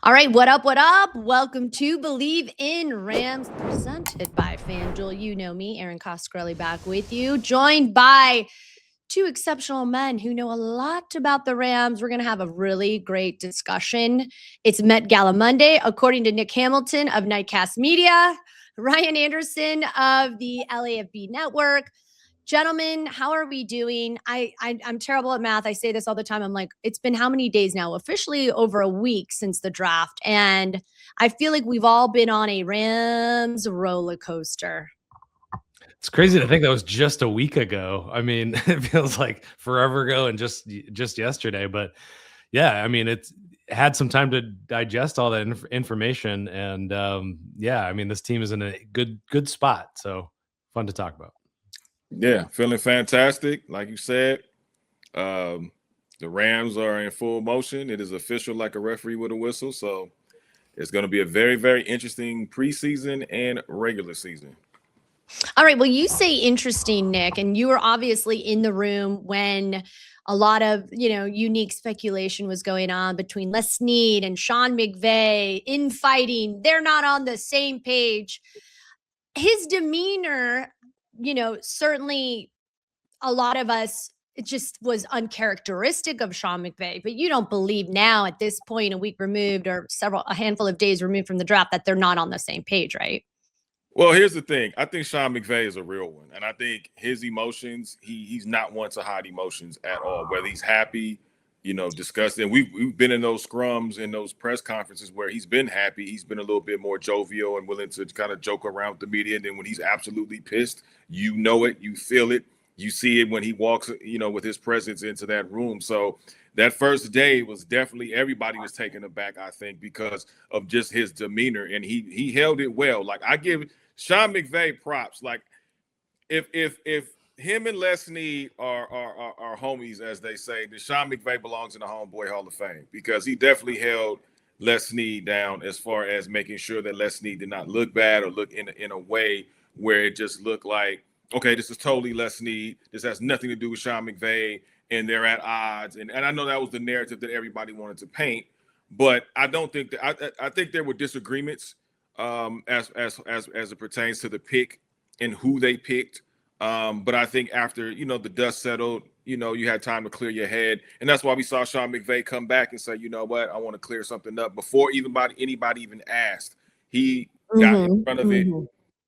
All right, what up, what up? Welcome to Believe in Rams, presented by FanDuel. You know me, Aaron Coscarelli, back with you, joined by two exceptional men who know a lot about the Rams. We're going to have a really great discussion. It's Met Gala Monday, according to Nick Hamilton of Nightcast Media, Ryan Anderson of the LAFB Network. Gentlemen, how are we doing? I'm terrible at math. I say this all the time. I'm like, it's been how many days now? Officially over a week since the draft. And I feel like we've all been on a Rams roller coaster. It's crazy to think that was just a week ago. I mean, it feels like forever ago and just yesterday. But yeah, I mean, it's had some time to digest all that information. And yeah, I mean, this team is in a good spot. So fun to talk about. Yeah, feeling fantastic. Like you said, the Rams are in full motion. It is official like a referee with a whistle. So it's going to be a very, very interesting preseason and regular season. All right. Well, you say interesting, Nick, and you were obviously in the room when a lot of, unique speculation was going on between Les Snead and Sean McVay, infighting. They're not on the same page. His demeanor, certainly a lot of us, it just was uncharacteristic of Sean McVay. But you don't believe now at this point, a week removed or a handful of days removed from the draft, that they're not on the same page, right? Well, here's the thing. I think Sean McVay is a real one. And I think his emotions, he's not one to hide emotions at all, whether he's happy, disgusted. We've been in those scrums and those press conferences where he's been happy. He's been a little bit more jovial and willing to kind of joke around with the media. And then when he's absolutely pissed, you know it, you feel it, you see it when he walks, with his presence into that room. So that first day was definitely, everybody was taken aback, I think, because of just his demeanor. And he held it well. Like, I give Sean McVay props. Like, if him and Les Snead are homies, as they say, then Sean McVay belongs in the Homeboy Hall of Fame, because he definitely held Les Snead down as far as making sure that Les Snead did not look bad or look in a way where it just looked like, okay, this is totally Les Snead. This has nothing to do with Sean McVay, and they're at odds. And I know that was the narrative that everybody wanted to paint, but I don't think that I think there were disagreements as it pertains to the pick and who they picked. But I think after, the dust settled, you had time to clear your head. And that's why we saw Sean McVay come back and say, you know what, I want to clear something up before anybody even asked. He got in front of it.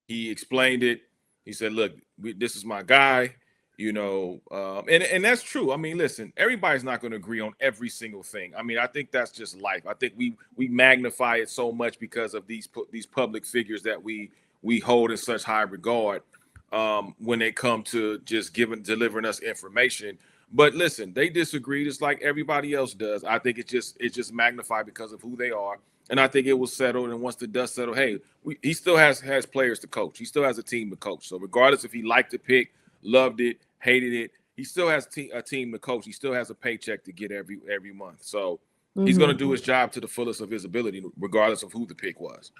He explained it. He said, look, this is my guy, and that's true. I mean, listen, everybody's not going to agree on every single thing. I mean, I think that's just life. I think we magnify it so much because of these public figures that we hold in such high regard when they come to just delivering us information. But listen, they disagree just like everybody else does. I think it's just magnified because of who they are. And I think it was settled. And once the dust settled, hey, he still has players to coach. He still has a team to coach. So regardless if he liked the pick, loved it, hated it, he still has a team to coach. He still has a paycheck to get every month. So he's going to do his job to the fullest of his ability, regardless of who the pick was.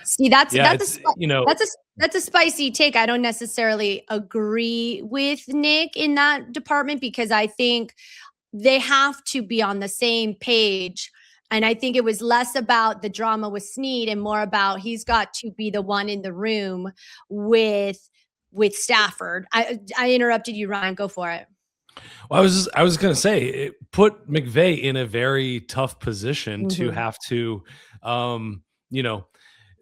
See, that's a spicy take. I don't necessarily agree with Nick in that department, because I think they have to be on the same page. And I think it was less about the drama with Snead and more about he's got to be the one in the room with Stafford. I interrupted you, Ryan. Go for it. Well, I was going to say, it put McVay in a very tough position to have to,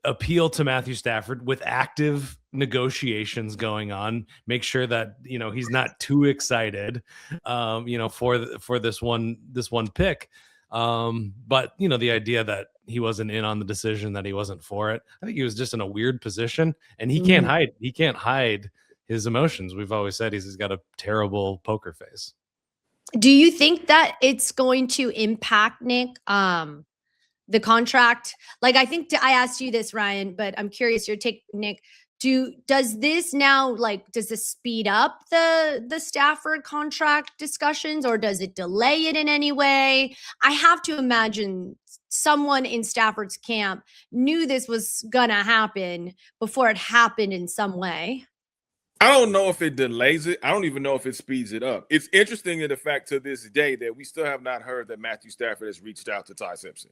appeal to Matthew Stafford with active negotiations going on, make sure that, he's not too excited, for this one pick. But the idea that he wasn't in on the decision, that he wasn't for it, I think he was just in a weird position, and he can't hide his emotions. We've always said he's got a terrible poker face. Do you think that it's going to impact, Nick, the contract? Like, I think I asked you this, Ryan, but I'm curious your take, Nick. Does this speed up the Stafford contract discussions, or does it delay it in any way? I have to imagine someone in Stafford's camp knew this was gonna happen before it happened in some way. I don't know if it delays it. I don't even know if it speeds it up. It's interesting in the fact to this day that we still have not heard that Matthew Stafford has reached out to Ty Simpson.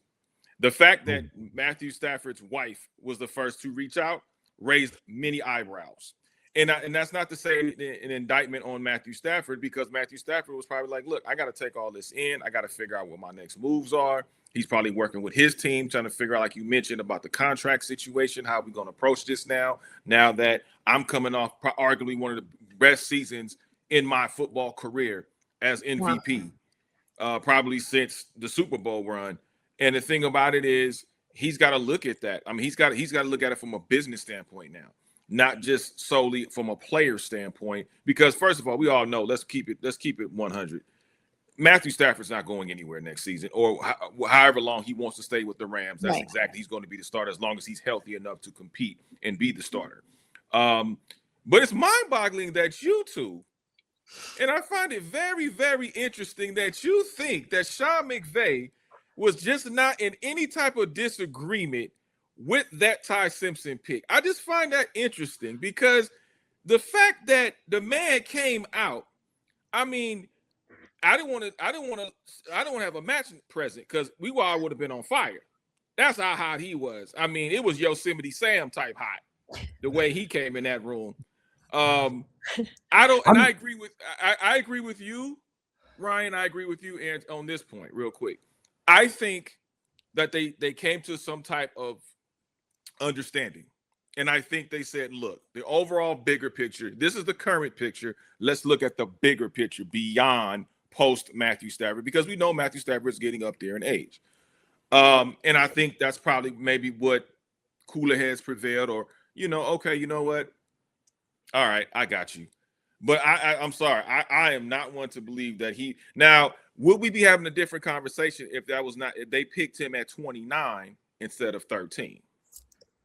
The fact that Matthew Stafford's wife was the first to reach out raised many eyebrows. And that's not to say an indictment on Matthew Stafford, because Matthew Stafford was probably like, look, I got to take all this in. I got to figure out what my next moves are. He's probably working with his team, trying to figure out, like you mentioned, about the contract situation, how we're going to approach this now that I'm coming off arguably one of the best seasons in my football career as MVP, probably since the Super Bowl run. And the thing about it is, he's got to look at that. I mean, he's got to look at it from a business standpoint now, not just solely from a player standpoint. Because first of all, we all know, let's keep it 100. Matthew Stafford's not going anywhere next season, or however long he wants to stay with the Rams. That's exactly, he's going to be the starter as long as he's healthy enough to compete and be the starter. But it's mind-boggling that you two, and I find it very, very interesting that you think that Sean McVay was just not in any type of disagreement with that Ty Simpson pick. I just find that interesting, because the fact that the man came out, I mean, I don't want to have a match present, because we all would have been on fire. That's how hot he was. I mean, it was Yosemite Sam type hot, the way he came in that room. I agree with you, Ryan. I agree with you, and on this point, real quick, I think that they came to some type of understanding. And I think they said, look, the overall bigger picture, this is the current picture. Let's look at the bigger picture beyond post Matthew Stafford, because we know Matthew Stafford is getting up there in age. And I think that's probably maybe what cooler heads prevailed, or, okay, you know what? All right, I got you. But I'm sorry. I am not one to believe that now, would we be having a different conversation if they picked him at 29 instead of 13?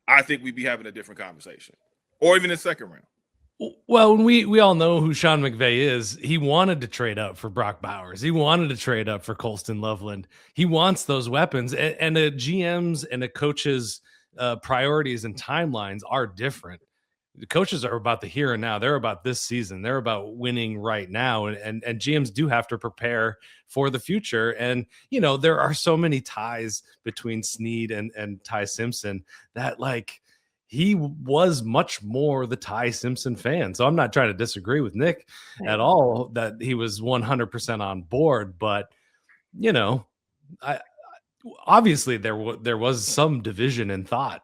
I think we'd be having a different conversation, or even in second round. Well, we all know who Sean McVay is. He wanted to trade up for Brock Bowers. He wanted to trade up for Colston Loveland. He wants those weapons, and the GMs and the coaches' priorities and timelines are different. The coaches are about the here and now. They're about this season. They're about winning right now. And GMs do have to prepare for the future. And, there are so many ties between Snead and Ty Simpson that, like, he was much more the Ty Simpson fan. So I'm not trying to disagree with Nick at all that he was 100% on board. But, obviously there was some division in thought.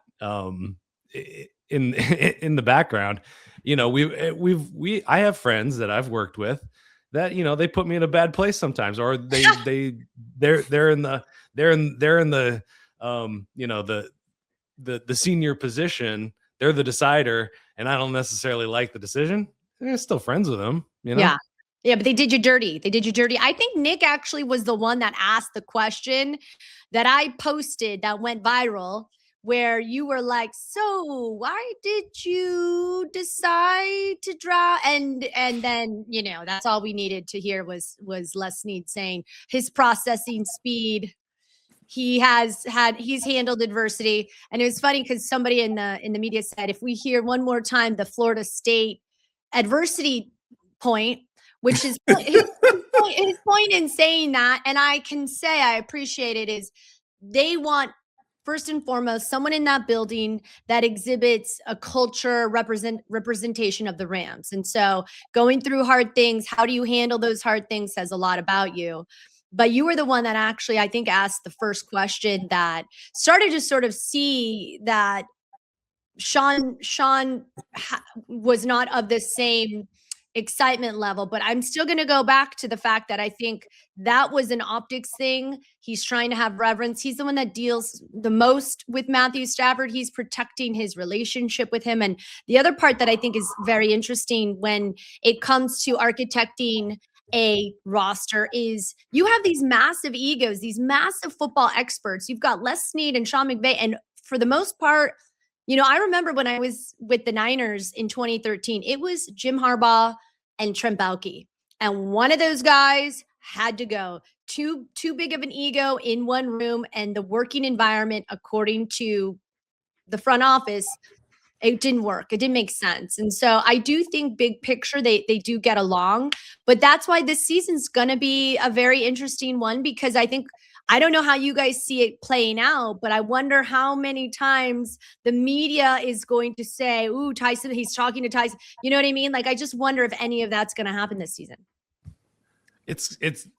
In the background, I have friends that I've worked with that, they put me in a bad place sometimes, or they're in the the senior position. They're the decider, and I don't necessarily like the decision. They're still friends with them, Yeah, but they did you dirty. I think Nick actually was the one that asked the question that I posted that went viral, where you were like, so why did you decide to draft? And then, that's all we needed to hear was Les Snead saying his processing speed. He's handled adversity. And it was funny because somebody in the media said, if we hear one more time the Florida State adversity point, which is his point in saying that, and I can say I appreciate it, is they want, first and foremost, someone in that building that exhibits a culture representation of the Rams. And so going through hard things, how do you handle those hard things, says a lot about you. But you were the one that actually, I think, asked the first question that started to sort of see that Sean was not of the same excitement level. But I'm still going to go back to the fact that I think that was an optics thing. He's trying to have reverence. He's the one that deals the most with Matthew Stafford. He's protecting his relationship with him. And the other part that I think is very interesting when it comes to architecting a roster is you have these massive egos, these massive football experts. You've got Les Snead and Sean McVay. And for the most part, I remember when I was with the Niners in 2013, it was Jim Harbaugh and Trent Baalke. And one of those guys had to go. Too big of an ego in one room, and the working environment, according to the front office, it didn't work. It didn't make sense. And so I do think big picture, they do get along. But that's why this season's going to be a very interesting one, because I think I don't know how you guys see it playing out, but I wonder how many times the media is going to say, ooh, Tyson, he's talking to Tyson. You know what I mean? Like, I just wonder if any of that's going to happen this season.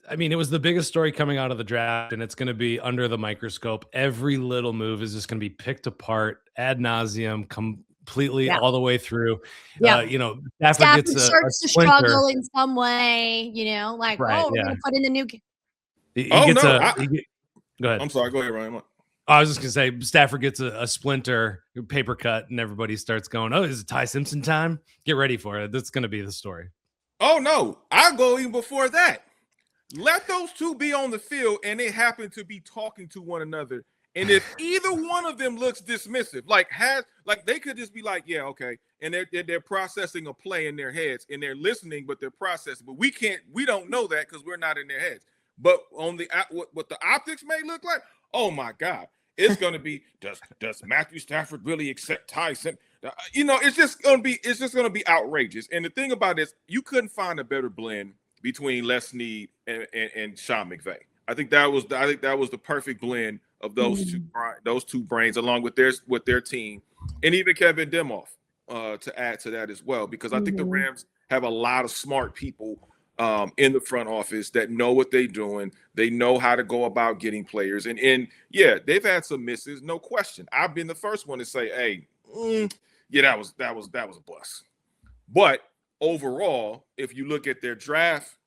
I mean, it was the biggest story coming out of the draft, and it's going to be under the microscope. Every little move is just going to be picked apart ad nauseum, completely all the way through. Yeah. Stafford gets starts to struggle in some way, like, we're going to put in the new. Go ahead. I'm sorry. Go ahead, Ryan. I was just gonna say Stafford gets a splinter paper cut, and everybody starts going, "Oh, is it Ty Simpson time? Get ready for it. That's going to be the story." Oh no, I'll go even before that. Let those two be on the field, and they happen to be talking to one another. And if either one of them looks dismissive, like they could just be like, "Yeah, okay," and they're processing a play in their heads, and they're listening, but they're processing. But we don't know that because we're not in their heads. But on what the optics may look like, oh my God, it's going to be does Matthew Stafford really accept Ty Simpson? It's just going to be outrageous. And the thing about this, you couldn't find a better blend between Les Snead and Sean McVay. I think that was the perfect blend of those two brains, along with their team, and even Kevin Demoff to add to that as well, because I think the Rams have a lot of smart people in the front office that know what they're doing. They know how to go about getting players, and yeah, they've had some misses, no question. I've been the first one to say, hey, that was a bust. But overall, if you look at their draft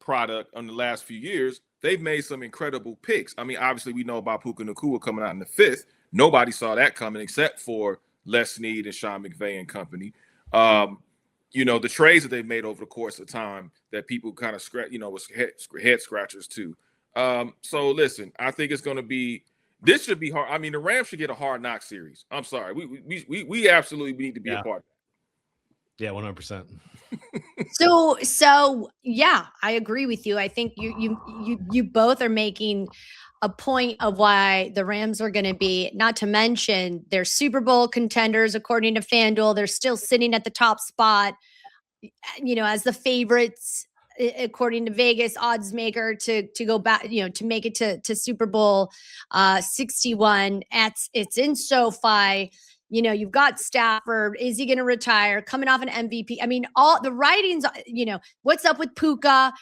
product on the last few years, they've made some incredible picks. I mean, obviously, we know about Puka Nacua coming out in the 5th. Nobody saw that coming except for Les Snead and Sean McVay and company. The trades that they've made over the course of time that people kind of was head scratchers too. So listen, I think it's going to be. This should be hard. I mean, the Rams should get a hard knock series. I'm sorry, we absolutely need to be a part of that. Yeah, 100%. So yeah, I agree with you. I think you both are making a point of why the Rams are going to be, not to mention they're Super Bowl contenders according to FanDuel. They're still sitting at the top spot, as the favorites according to Vegas odds maker to go back, to make it to Super Bowl 61. It's in SoFi. You've got Stafford. Is he going to retire? Coming off an MVP. I mean, all the writings, what's up with Puka?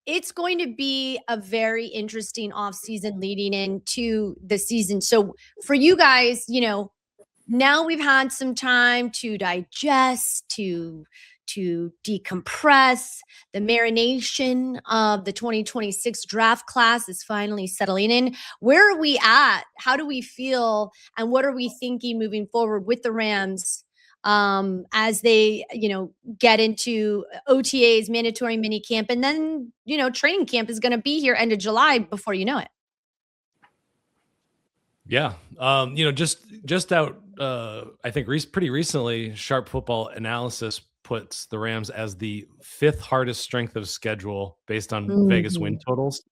It's going to be a very interesting offseason leading into the season. So for you guys, now we've had some time to digest, to decompress. The marination of the 2026 draft class is finally settling in. Where are we at? How do we feel? And what are we thinking moving forward with the Rams as they, get into OTAs, mandatory mini camp, and then, training camp is going to be here end of July before you know it. Yeah. Just out, I think pretty recently, Sharp Football Analysis puts the Rams as the 5th hardest strength of schedule based on Vegas win totals.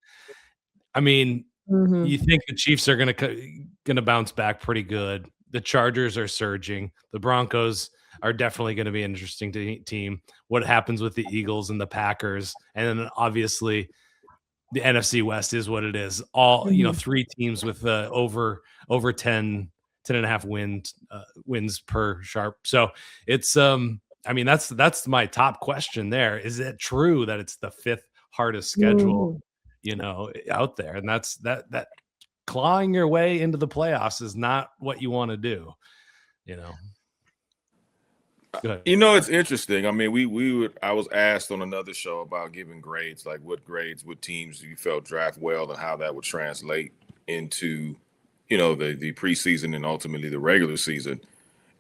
I mean, you think the Chiefs are going to bounce back pretty good. The Chargers are surging. The Broncos are definitely going to be an interesting team. What happens with the Eagles and the Packers? And then obviously the NFC West is what it is. All, 3 teams with over 10 and a half wins per Sharp. So it's, I mean, that's my top question there. Is it true that it's the 5th hardest schedule, out there? And that's that clawing your way into the playoffs is not what you want to do, Go ahead. It's interesting. I mean, I was asked on another show about giving grades, like what teams you felt draft well and how that would translate into, the preseason and ultimately the regular season.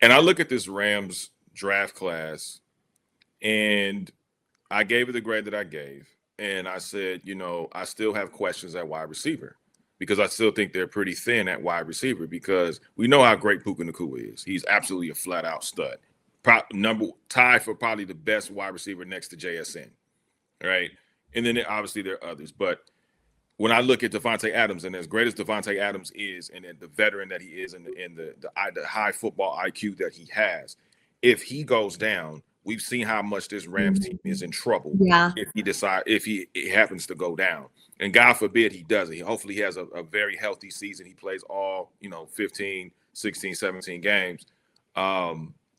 And I look at this Rams draft class and I gave it the grade that I gave. And I said, I still have questions at wide receiver because I still think they're pretty thin at wide receiver because we know how great Puka Nacua is. He's absolutely a flat out stud. Tied for probably the best wide receiver next to JSN, right? And then obviously there are others. But when I look at Devontae Adams, and as great as Devontae Adams is, and the veteran that he is, and the high football IQ that he has, if he goes down, we've seen how much this Rams team is in trouble if he happens to go down. And God forbid he doesn't. Hopefully he has a very healthy season. He plays all, 15, 16, 17 games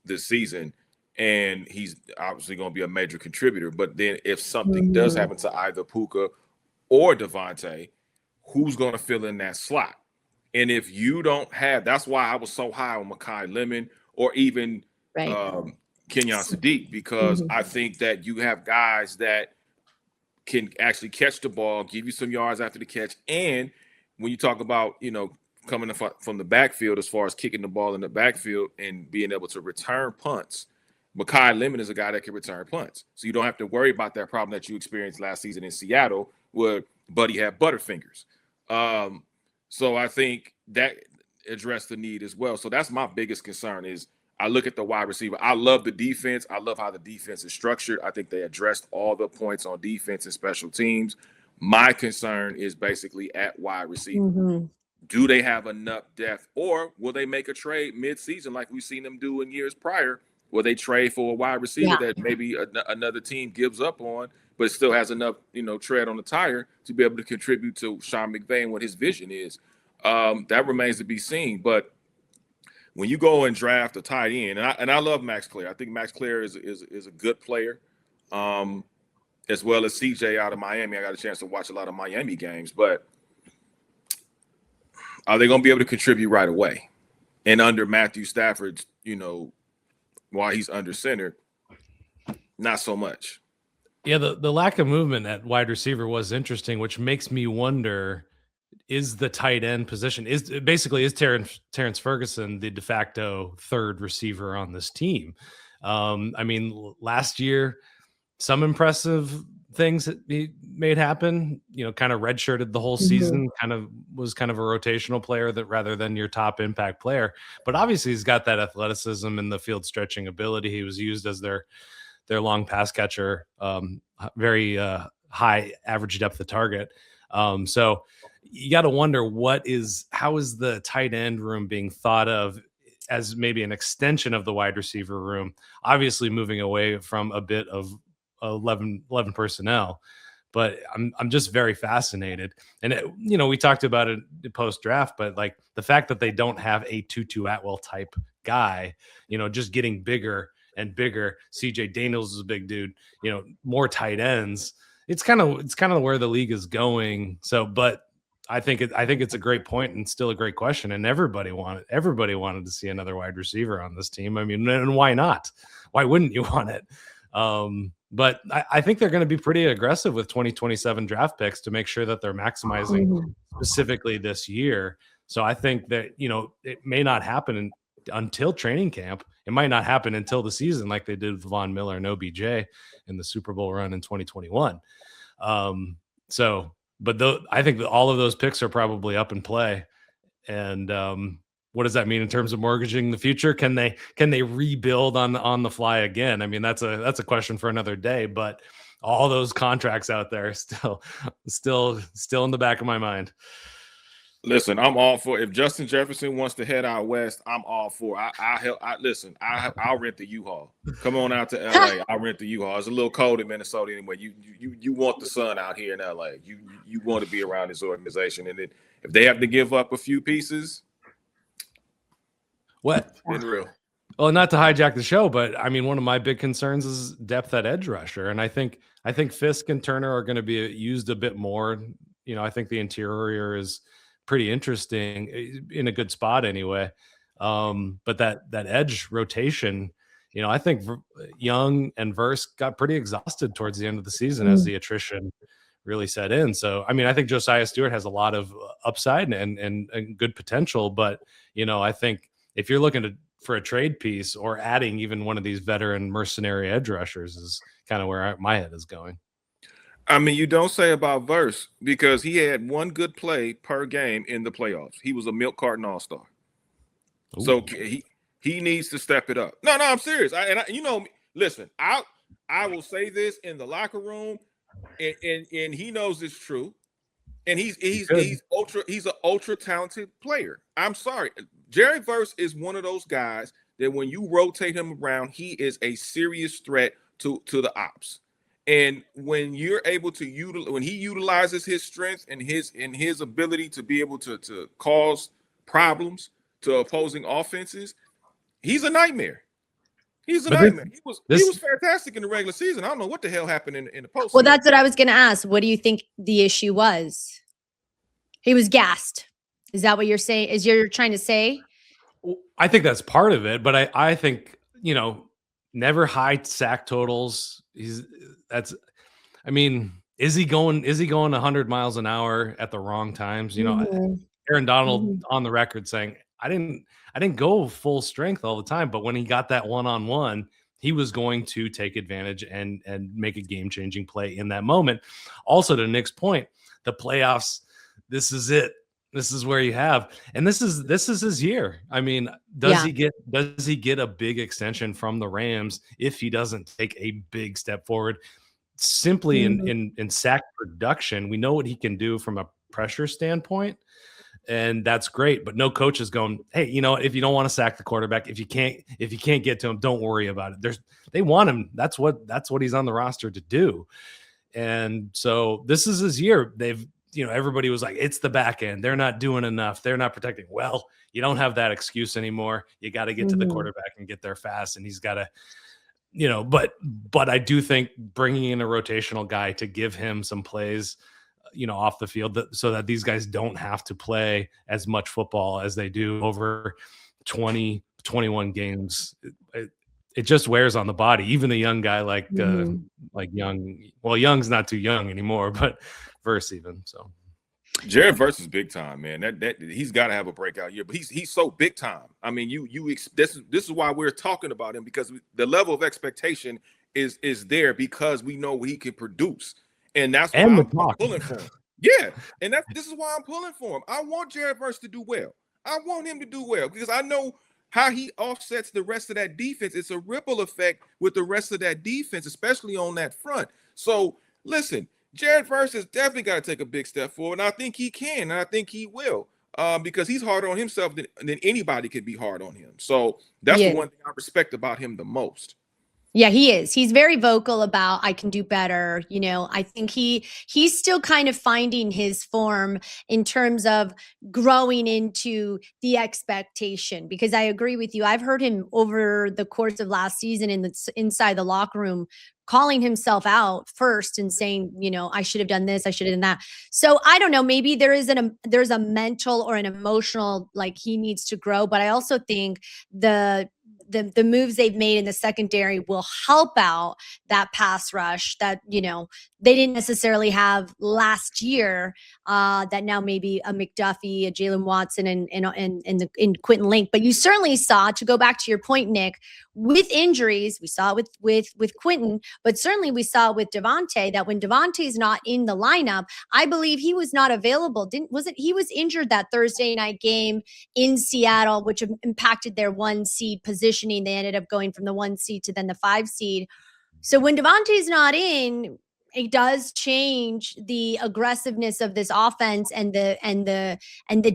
this season. And he's obviously going to be a major contributor. But then if something does happen to either Puka or Devontae, who's going to fill in that slot? And if you don't have, that's why I was so high on Mekhi Lemon or even Kenyon Sadiq, because I think that you have guys that can actually catch the ball, give you some yards after the catch. And when you talk about, coming from the backfield, as far as kicking the ball in the backfield and being able to return punts, Mekhi Lemon is a guy that can return punts. So you don't have to worry about that problem that you experienced last season in Seattle where Buddy had butterfingers. So I think that addressed the need as well. So that's my biggest concern is I look at the wide receiver. I love the defense. I love how the defense is structured. I think they addressed all the points on defense and special teams. My concern is basically at wide receiver. Do they have enough depth, or will they make a trade mid-season like we've seen them do in years prior, where they trade for a wide receiver that maybe another team gives up on, but still has enough, tread on the tire to be able to contribute to Sean McVay and what his vision is. That remains to be seen. But when you go and draft a tight end, and I love Max Clare. I think Max Clare is a good player, as well as CJ out of Miami. I got a chance to watch a lot of Miami games, but are they going to be able to contribute right away? And under Matthew Stafford, while he's under center, not so much. Yeah, the lack of movement at wide receiver was interesting, which makes me wonder, is the tight end position, is Terrence Ferguson the de facto third receiver on this team? Last year, some impressive things that he made happen, kind of redshirted the whole season, was kind of a rotational player that rather than your top impact player. But obviously he's got that athleticism and the field stretching ability. He was used as their long pass catcher, very high average depth of target. So you got to wonder how is the tight end room being thought of as maybe an extension of the wide receiver room, obviously moving away from a bit of 11 personnel, but I'm just very fascinated. And we talked about it post draft, but like the fact that they don't have a Tutu Atwell type guy, just getting bigger and bigger. CJ Daniels is a big dude, more tight ends. It's kind of where the league is going. So, but I think it's a great point and still a great question. And everybody wanted to see another wide receiver on this team. And why not? Why wouldn't you want it? But I think they're going to be pretty aggressive with 2027 draft picks to make sure that they're maximizing specifically this year. So I think that, it may not happen until training camp. It might not happen until the season like they did with Von Miller and OBJ in the Super Bowl run in 2021. But I think that all of those picks are probably up in play. And what does that mean in terms of mortgaging the future? Can they rebuild on the fly again? That's a question for another day, but all those contracts out there still in the back of my mind. Listen, I'm all for, if Justin Jefferson wants to head out west, I'm all for. I'll rent the U-Haul. Come on out to LA. I'll rent the U-Haul. It's a little cold in Minnesota anyway. You want the sun out here in LA. You want to be around this organization, and then if they have to give up a few pieces, what? Been real. Well, not to hijack the show, but one of my big concerns is depth at edge rusher, and I think Fisk and Turner are going to be used a bit more. I think the interior is pretty interesting in a good spot anyway. But that edge rotation, I think Young and Verse got pretty exhausted towards the end of the season as the attrition really set in. So, I think Josiah Stewart has a lot of upside and good potential, but, I think if you're looking for a trade piece or adding even one of these veteran mercenary edge rushers is kind of where my head is going. You don't say about Verse, because he had one good play per game in the playoffs. He was a milk carton all-star. Ooh. So he needs to step it up. No, I'm serious. Listen, I will say this in the locker room, and he knows it's true. And he's an ultra talented player. I'm sorry. Jerry Verse is one of those guys that when you rotate him around, he is a serious threat to the ops. And when you're able to when he utilizes his strength and his ability to be able to cause problems to opposing offenses, he's a nightmare. He's a nightmare. He was fantastic in the regular season. I don't know what the hell happened in the postseason. Well, that's what I was going to ask. What do you think the issue was? He was gassed. Is that what you're saying? Is you're trying to say? I think that's part of it, but I think, never high sack totals. Is he going 100 miles an hour at the wrong times? Aaron Donald on the record saying, I didn't go full strength all the time, but when he got that one-on-one, he was going to take advantage and make a game-changing play in that moment. Also, to Nick's point, the playoffs, this is it. This is where you have, and this is his year. I mean, does he get a big extension from the Rams if he doesn't take a big step forward? Simply in sack production, we know what he can do from a pressure standpoint, and that's great. But no coach is going, hey, if you don't want to sack the quarterback, if you can't get to him, don't worry about it. They want him. That's what he's on the roster to do. And so this is his year. Everybody was like, it's the back end. They're not doing enough. They're not protecting. Well, you don't have that excuse anymore. You got to get to the quarterback and get there fast. And he's got to, but I do think bringing in a rotational guy to give him some plays, off the field so that these guys don't have to play as much football as they do over 20, 21 games. It just wears on the body. Even a young guy like Young's not too young anymore, but Verse even. So Jared Verse is big time, man. That he's got to have a breakout year, but he's so big time. I mean, this is why we're talking about him, because the level of expectation is there because we know what he can produce, and that's why I'm pulling for him. Yeah, and this is why I'm pulling for him. I want Jared Verse to do well. I want him to do well because I know how he offsets the rest of that defense. It's a ripple effect with the rest of that defense, especially on that front. So listen, Jared Verse has definitely got to take a big step forward, and I think he can, and I think he will, because he's harder on himself than anybody could be hard on him. So that's the one thing I respect about him the most. Yeah, he is. He's very vocal about I can do better. I think he's still kind of finding his form in terms of growing into the expectation, because I agree with you. I've heard him over the course of last season inside the locker room calling himself out first and saying, I should have done this, I should have done that. So I don't know, maybe there's a mental or an emotional, like, he needs to grow, but I also think the moves they've made in the secondary will help out that pass rush that, they didn't necessarily have last year, that now maybe a McDuffie, a Jalen Watson, and Quentin Link. But you certainly saw, to go back to your point, Nick, with injuries, we saw it with Quentin, but certainly we saw it with Devontae, that when Devontae's not in the lineup, I believe he was not available. He was injured that Thursday night game in Seattle, which impacted their 1 seed positioning. They ended up going from the 1 seed to then the 5 seed. So when Devontae's not in, it does change the aggressiveness of this offense and the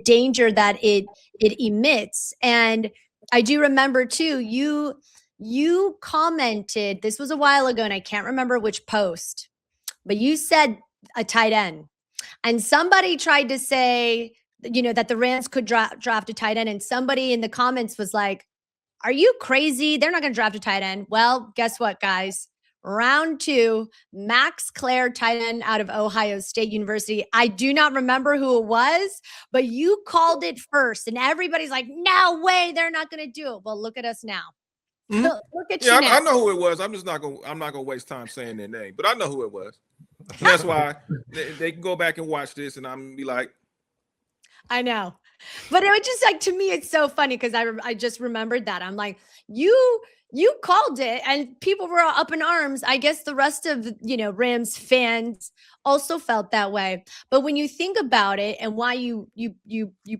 danger that it emits. And I do remember too, you commented, this was a while ago, and I can't remember which post, but you said a tight end, and somebody tried to say, that the Rams could draft a tight end, and somebody in the comments was like, "Are you crazy? They're not going to draft a tight end." Well, guess what, guys? Round 2, Max Clare, tight end out of Ohio State University. I do not remember who it was, but you called it first, and everybody's like, "No way, they're not going to do it." Well, look at us now. Mm-hmm. Look at you now. I know who it was. I'm not gonna waste time saying their name, but I know who it was. And that's why they can go back and watch this, and I'm gonna be like, I know, but it was just like, to me, it's so funny because I just remembered that. I'm like, you called it, and people were all up in arms. I guess the rest of, Rams fans also felt that way. But when you think about it, and why you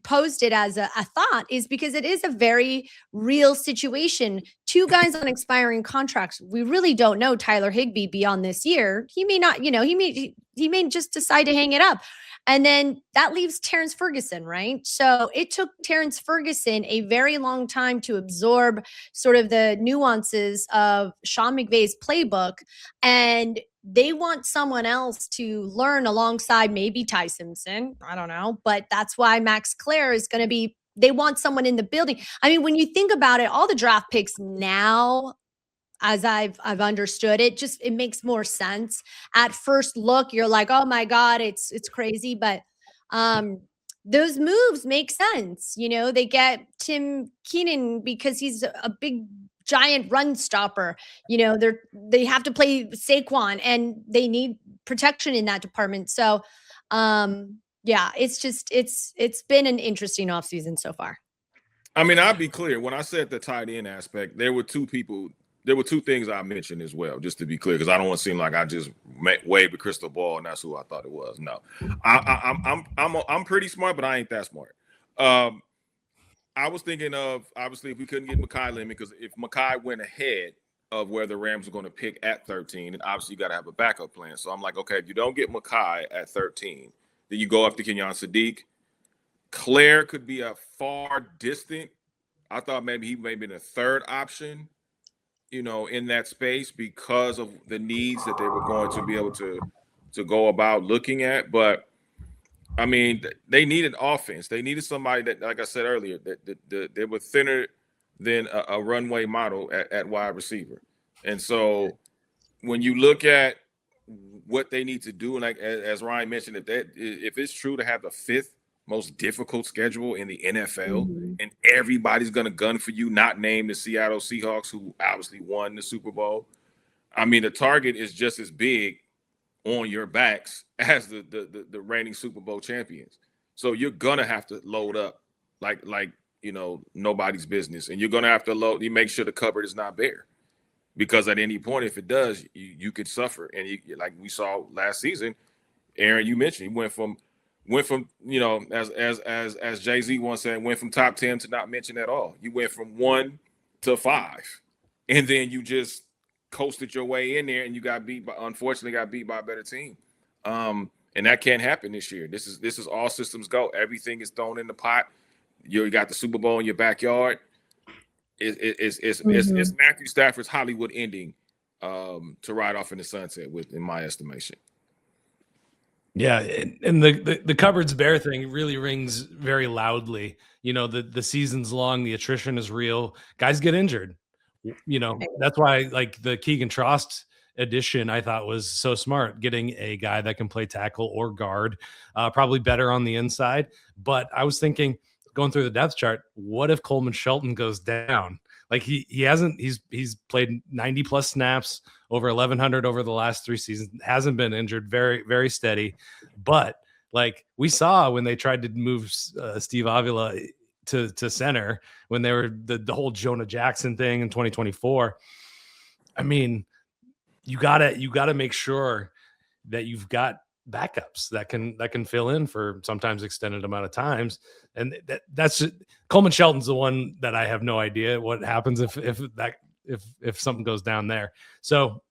posed it as a thought, is because it is a very real situation. 2 guys on expiring contracts. We really don't know Tyler Higbee beyond this year. He may not, he may just decide to hang it up. And then that leaves Terrence Ferguson, right? So it took Terrence Ferguson a very long time to absorb sort of the nuances of Sean McVay's playbook. And they want someone else to learn alongside maybe Ty Simpson. I don't know. But that's why Max Clare is going to be, they want someone in the building. I mean, when you think about it, all the draft picks now, as I've understood it, just it makes more sense. At first look, you're like, oh my God, it's crazy. But those moves make sense. You know, they get Tim Keenan because he's a big giant run stopper. You know, they have to play Saquon and they need protection in that department. So yeah, it's been an interesting offseason so far. I mean, I'll be clear. When I said the tight end aspect, there were two things I mentioned as well, just to be clear, because I don't want to seem like I just waved a crystal ball and that's who I thought it was. No, I'm pretty smart, but I ain't that smart. I was thinking of, obviously, if we couldn't get Mekhi Lemon, because if Mekhi went ahead of where the Rams were going to pick at 13, and obviously you got to have a backup plan. So I'm like, okay, if you don't get Mekhi at 13, then you go after Kenyon Sadiq. Claire could be a far distant. I thought maybe he may be the third option, you know, in that space because of the needs that they were going to be able to go about looking at. But I mean, they needed offense. They needed somebody that, like I said earlier, that they were thinner than a runway model at wide receiver. And so when you look at what they need to do, and like as Ryan mentioned, if it's true to have the fifth most difficult schedule in the NFL, and everybody's going to gun for you, not name the Seattle Seahawks, who obviously won the Super Bowl. I mean, the target is just as big on your backs as the reigning Super Bowl champions. So you're going to have to load up like you know, nobody's business. And you're going to have to load, you make sure the cupboard is not bare. Because at any point, if it does, you could suffer. And like we saw last season, Aaron, you mentioned, he went from you know, as Jay-Z once said, went from top 10 to not mention at all. You went from 1 to 5, and then you just coasted your way in there, and you unfortunately got beat by a better team. And that can't happen this year. This is all systems go. Everything is thrown in the pot. You got the Super Bowl in your backyard. It's Matthew Stafford's Hollywood ending to ride off in the sunset with, in my estimation. Yeah, and the cupboard's bare thing really rings very loudly. You know, the season's long, the attrition is real. Guys get injured. You know, that's why like the Keegan Trost addition I thought was so smart, getting a guy that can play tackle or guard, probably better on the inside. But I was thinking, going through the depth chart, what if Coleman Shelton goes down? Like he's played 90 plus snaps, over 1,100 over the last 3 seasons, hasn't been injured, very, very steady. But like we saw when they tried to move Steve Avila to center, when they were the whole Jonah Jackson thing in 2024. I mean, you gotta make sure that you've got backups that can fill in for sometimes extended amount of times. And that's Coleman Shelton's the one that I have no idea what happens if something goes down there. So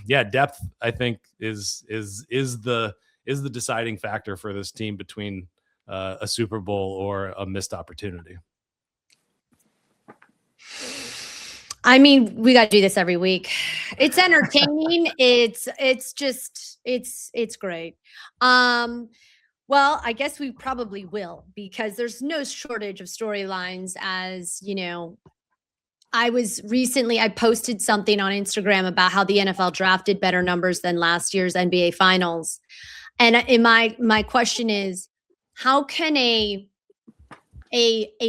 yeah, depth I think is the deciding factor for this team between a Super Bowl or a missed opportunity. I mean, we got to do this every week. It's entertaining. it's great. Well, I guess we probably will, because there's no shortage of storylines. As you know, I posted something on Instagram about how the NFL draft did better numbers than last year's NBA Finals. And in my question is, how can a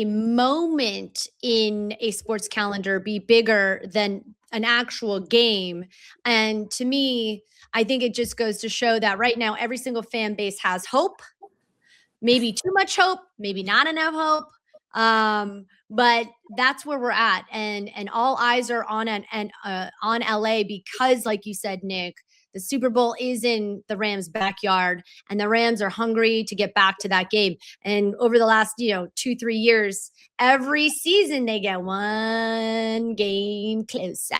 moment in a sports calendar be bigger than an actual game? And to me, I think it just goes to show that right now every single fan base has hope, maybe too much hope, maybe not enough hope. But that's where we're at, and all eyes are on LA, because like you said, Nick, the Super Bowl is in the Rams' backyard, and the Rams are hungry to get back to that game. And over the last, 2-3 years, every season they get one game closer.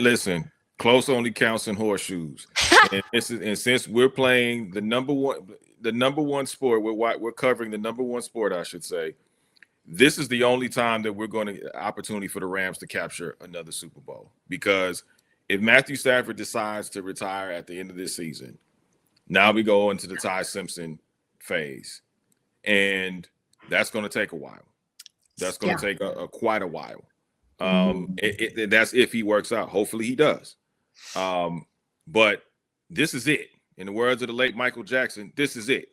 Listen, Close only counts in horseshoes. And since we're playing the number one sport, we're covering the number one sport, I should say. This is the only time that we're going to opportunity for the Rams to capture another Super Bowl. Because if Matthew Stafford decides to retire at the end of this season, now we go into the Ty Simpson phase, and that's going to take a while. That's going to take quite a while. That's if he works out. Hopefully he does. But this is it. In the words of the late Michael Jackson, this is it.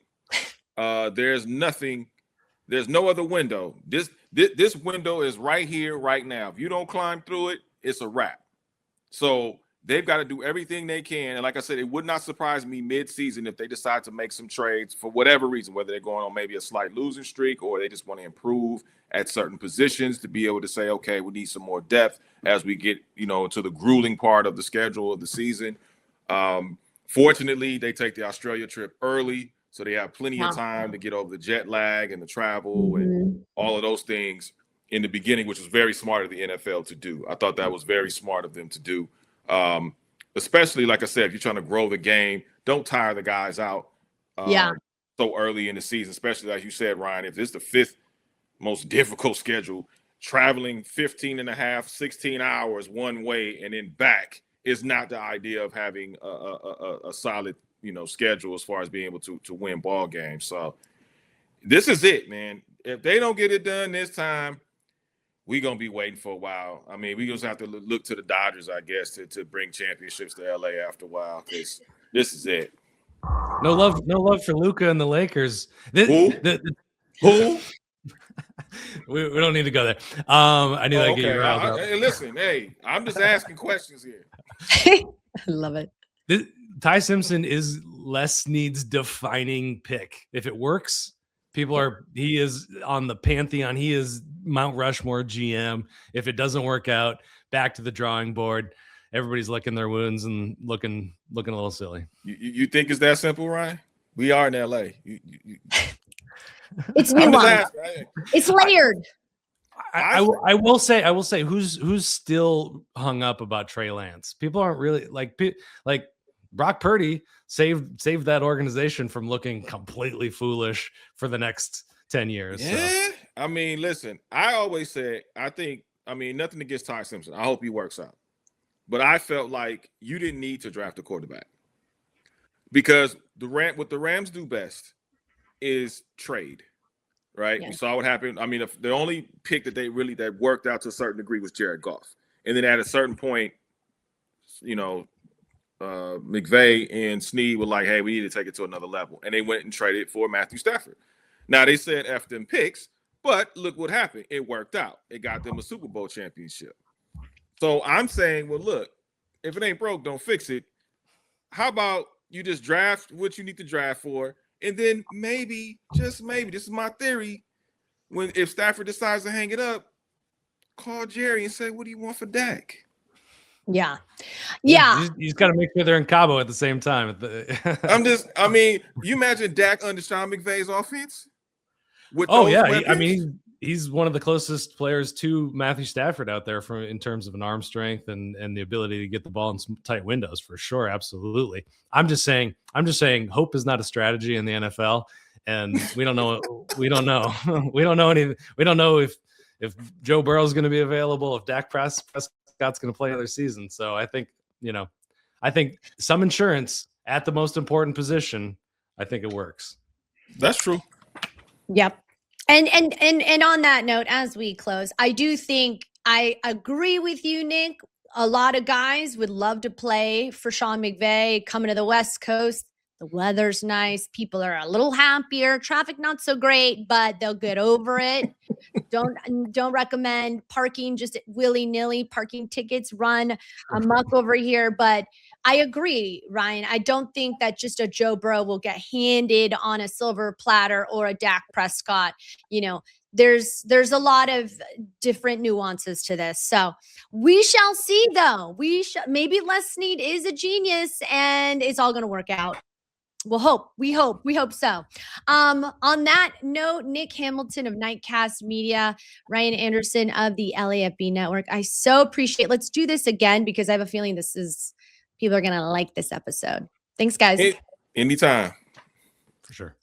There's no other window. This window is right here, right now. If you don't climb through it, it's a wrap. So they've got to do everything they can. And like I said, it would not surprise me mid-season if they decide to make some trades for whatever reason, whether they're going on maybe a slight losing streak or they just want to improve at certain positions to be able to say, okay, we need some more depth as we get, to the grueling part of the schedule of the season. Fortunately, they take the Australia trip early, so they have plenty of time to get over the jet lag and the travel and all of those things in the beginning, which was very smart of the NFL to do. I thought that was very smart of them to do. Especially, like I said, if you're trying to grow the game, don't tire the guys out so early in the season, especially like you said, Ryan, if this is the fifth most difficult schedule, traveling 15 and a half, 16 hours one way and then back is not the idea of having a solid, schedule as far as being able to win ball games. So this is it, man. If they don't get it done this time, we're going to be waiting for a while. I mean, we just have to look to the Dodgers, I guess, to bring championships to LA after a while, because this is it. No love for Luka and the Lakers. Who? We don't need to go there. I knew that. Okay. Hey, listen, I'm just asking questions here. I love it. Ty Simpson is Les Snead's defining pick. If it works, he is on the pantheon. He is Mount Rushmore GM. If it doesn't work out, back to the drawing board. Everybody's licking their wounds and looking a little silly. You think it's that simple, Ryan? We are in LA. It's nuanced. It's layered. I will say who's still hung up about Trey Lance. People aren't really like Brock Purdy saved that organization from looking completely foolish for the next 10 years. Yeah. So. I mean, listen, I always said, nothing against Ty Simpson. I hope he works out. But I felt like you didn't need to draft a quarterback because what the Rams do best is trade, right? Yeah. We saw what happened. I mean, the only pick that worked out to a certain degree was Jared Goff. And then at a certain point, McVay and Snead were like, hey, we need to take it to another level. And they went and traded for Matthew Stafford. Now, they said F them picks, but look what happened. It worked out. It got them a Super Bowl championship. So I'm saying, well, look, if it ain't broke, don't fix it. How about you just draft what you need to draft for? And then maybe, just maybe, this is my theory, if Stafford decides to hang it up, call Jerry and say, what do you want for Dak? Yeah. You just got to make sure they're in Cabo at the same time. You imagine Dak under Sean McVay's offense? He's one of the closest players to Matthew Stafford out there in terms of an arm strength and the ability to get the ball in some tight windows for sure. Absolutely. I'm just saying hope is not a strategy in the NFL, and we don't know. We don't know anything. We don't know if Joe Burrow is going to be available, if Dak Prescott's going to play another season. So I think some insurance at the most important position, I think it works. That's true. Yep. And on that note, as we close, I do think I agree with you, Nick. A lot of guys would love to play for Sean McVay coming to the West Coast. The weather's nice. People are a little happier. Traffic not so great, but they'll get over it. Don't recommend parking just willy-nilly. Parking tickets run amok over here. But I agree, Ryan. I don't think that just a Joe Burrow will get handed on a silver platter or a Dak Prescott. There's a lot of different nuances to this. So we shall see, though. Maybe Les Snead is a genius and it's all going to work out. We'll hope. We hope so. On that note, Nick Hamilton of Nightcast Media, Ryan Anderson of the LAFB Network. I so appreciate. Let's do this again because I have a feeling this is People are going to like this episode. Thanks, guys. Anytime. For sure.